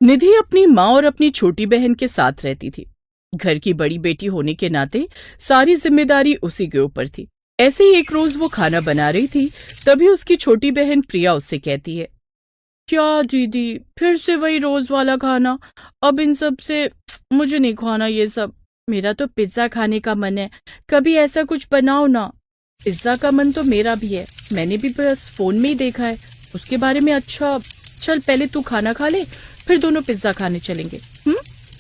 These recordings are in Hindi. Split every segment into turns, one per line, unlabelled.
निधि अपनी माँ और अपनी छोटी बहन के साथ रहती थी। घर की बड़ी बेटी होने के नाते सारी जिम्मेदारी उसी के ऊपर थी। ऐसे ही एक रोज वो खाना बना रही थी, तभी उसकी छोटी बहन प्रिया उससे कहती है, क्या दीदी, फिर से वही रोज वाला खाना? अब इन सब से मुझे नहीं खाना ये सब। मेरा तो पिज्जा खाने का मन है, कभी ऐसा कुछ बनाओ ना। पिज्जा का मन तो मेरा भी है, मैंने भी बस फोन में ही देखा है उसके बारे में। अच्छा चल, पहले तू खाना खा ले, फिर दोनों पिज्जा खाने चलेंगे।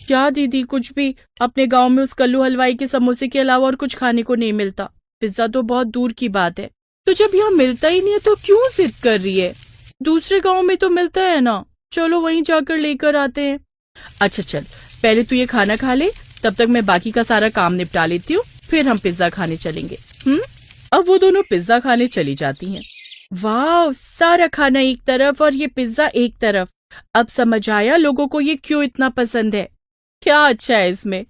क्या दीदी, कुछ भी अपने गांव में उस कल्लू हलवाई के समोसे के अलावा और कुछ खाने को नहीं मिलता। पिज्जा तो बहुत दूर की बात है, तो जब यहाँ मिलता ही नहीं है तो क्यों जिद कर रही है? दूसरे गांव में तो मिलता है ना, चलो वहीं जाकर लेकर आते हैं। अच्छा चल, पहले तू ये खाना खा ले, तब तक मैं बाकी का सारा काम निपटा लेती हूँ, फिर हम पिज्जा खाने चलेंगे। अब वो दोनों पिज्जा खाने चली जाती हैं। वाह, सारा खाना एक तरफ और ये पिज्जा एक तरफ। अब समझ आया लोगों को ये क्यों इतना पसंद है। क्या अच्छा है इसमें,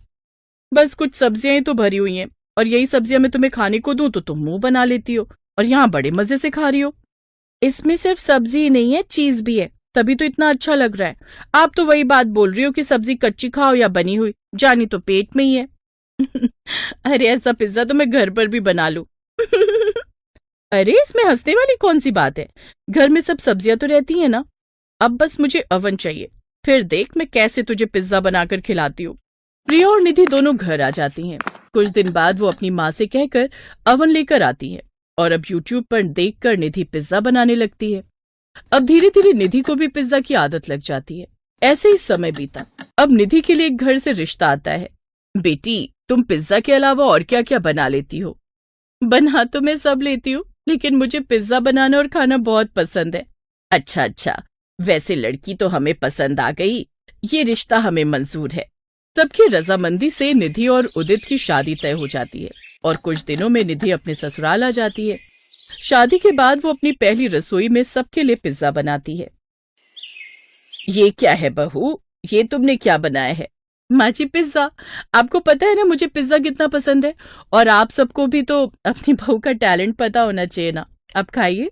बस कुछ सब्जियां ही तो भरी हुई हैं, और यही सब्जियां मैं तुम्हें खाने को दूं तो तुम मुंह बना लेती हो, और यहाँ बड़े मजे से खा रही हो। इसमें सिर्फ सब्जी ही नहीं है, चीज भी है, तभी तो इतना अच्छा लग रहा है। आप तो वही बात बोल रही हो कि सब्जी कच्ची खाओ या बनी हुई, जानी तो पेट में ही है। अरे ऐसा पिज्जा तो मैं घर पर भी बना लूं। अरे इसमें हंसने वाली कौन सी बात है, घर में सब सब्जियां तो रहती हैं ना। अब बस मुझे अवन चाहिए, फिर देख मैं कैसे तुझे पिज्जा बनाकर खिलाती हूँ। प्रिया और निधि दोनों घर आ जाती हैं। कुछ दिन बाद वो अपनी माँ से कहकर अवन लेकर आती है, और अब यूट्यूब पर देखकर निधि पिज्जा बनाने लगती है। अब धीरे धीरे निधि को भी पिज्जा की आदत लग जाती है। ऐसे ही समय बीता। अब निधि के लिए एक घर से रिश्ता आता है। बेटी, तुम पिज्जा के अलावा और क्या क्या बना लेती हो? बना तो मैं सब लेती हूँ, लेकिन मुझे पिज्जा बनाना और खाना बहुत पसंद है। अच्छा अच्छा, वैसे लड़की तो हमें पसंद आ गई, ये रिश्ता हमें मंजूर है। सबकी रजामंदी से निधि और उदित की शादी तय हो जाती है, और कुछ दिनों में निधि अपने ससुराल आ जाती है। शादी के बाद वो अपनी पहली रसोई में सबके लिए पिज्जा बनाती है। ये क्या है बहू, ये तुमने क्या बनाया है? माँ जी, पिज्जा। आपको पता है ना मुझे पिज्जा कितना पसंद है, और आप सबको भी तो अपनी बहू का टैलेंट पता होना चाहिए ना। अब खाइए।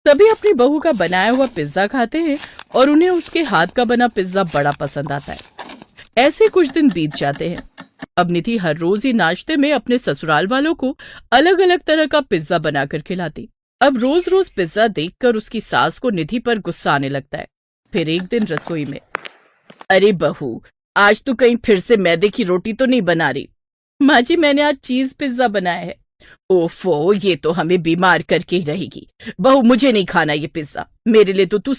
सभी अपनी बहू का बनाया हुआ पिज्जा खाते हैं, और उन्हें उसके हाथ का बना पिज्जा बड़ा पसंद आता है। ऐसे कुछ दिन बीत जाते हैं। अब निधि हर रोज ही नाश्ते में अपने ससुराल वालों को अलग अलग तरह का पिज्जा बनाकर खिलाती। अब रोज रोज पिज्जा देखकर उसकी सास को निधि पर गुस्सा आने लगता है। फिर एक दिन रसोई में, अरे बहू, आज तो कहीं फिर से मैदे की रोटी तो नहीं बना रही? माँ जी, मैंने आज चीज पिज्जा बनाया है। ओफो, ये तो हमें बीमार करके ही रहेगी। बहू, मुझे नहीं खाना ये पिज्जा, मेरे लिए तो तू